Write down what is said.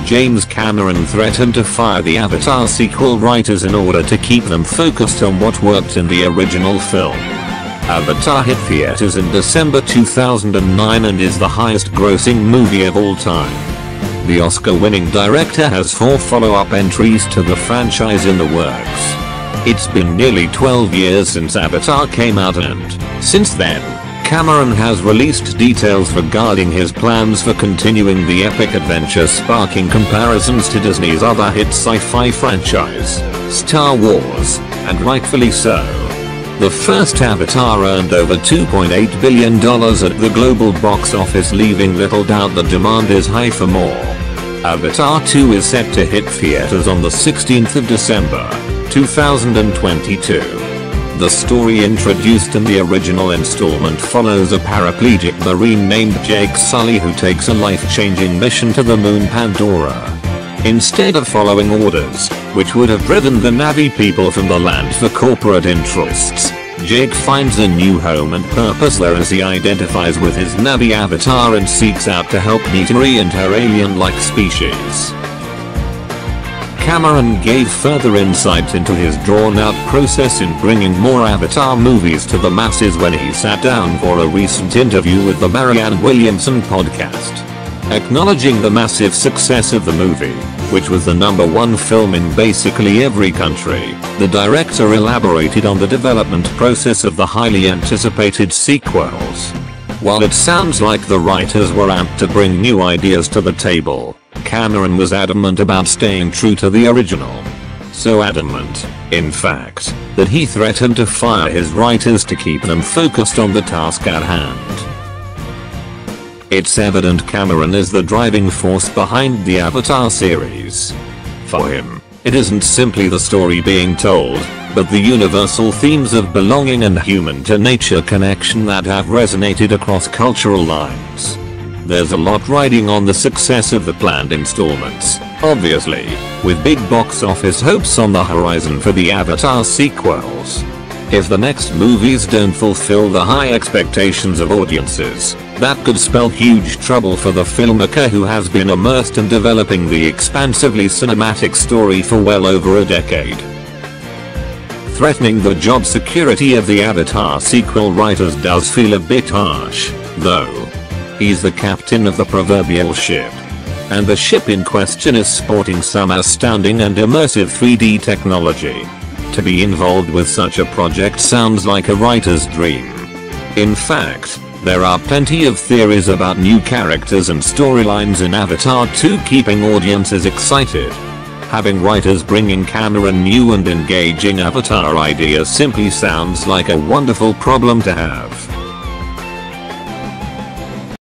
James Cameron threatened to fire the Avatar sequel writers in order to keep them focused on what worked in the original film. Avatar hit theaters in December 2009 and is the highest grossing movie of all time. The Oscar-winning director has 4 follow-up entries to the franchise in the works. It's been nearly 12 years since Avatar came out, and since then, Cameron has released details regarding his plans for continuing the epic adventure, sparking comparisons to Disney's other hit sci-fi franchise, Star Wars, and rightfully so. The first Avatar earned over $2.8 billion at the global box office, leaving little doubt the demand is high for more. Avatar 2 is set to hit theaters on the 16th of December, 2022. The story introduced in the original installment follows a paraplegic marine named Jake Sully who takes a life-changing mission to the moon Pandora. Instead of following orders, which would have driven the Na'vi people from the land for corporate interests, Jake finds a new home and purpose there as he identifies with his Na'vi avatar and seeks out to help Neytiri and her alien-like species. Cameron gave further insight into his drawn-out process in bringing more Avatar movies to the masses when he sat down for a recent interview with the Marianne Williamson podcast. Acknowledging the massive success of the movie, which was the #1 film in basically every country, the director elaborated on the development process of the highly anticipated sequels. While it sounds like the writers were amped to bring new ideas to the table, Cameron was adamant about staying true to the original. So adamant, in fact, that he threatened to fire his writers to keep them focused on the task at hand. It's evident Cameron is the driving force behind the Avatar series. For him, it isn't simply the story being told, but the universal themes of belonging and human-to-nature connection that have resonated across cultural lines. There's a lot riding on the success of the planned installments, obviously, with big box office hopes on the horizon for the Avatar sequels. If the next movies don't fulfill the high expectations of audiences, that could spell huge trouble for the filmmaker who has been immersed in developing the expansively cinematic story for well over a decade. Threatening the job security of the Avatar sequel writers does feel a bit harsh, though. He's the captain of the proverbial ship. And the ship in question is sporting some astounding and immersive 3D technology. To be involved with such a project sounds like a writer's dream. In fact, there are plenty of theories about new characters and storylines in Avatar 2 keeping audiences excited. Having writers bringing Cameron new and engaging Avatar ideas simply sounds like a wonderful problem to have.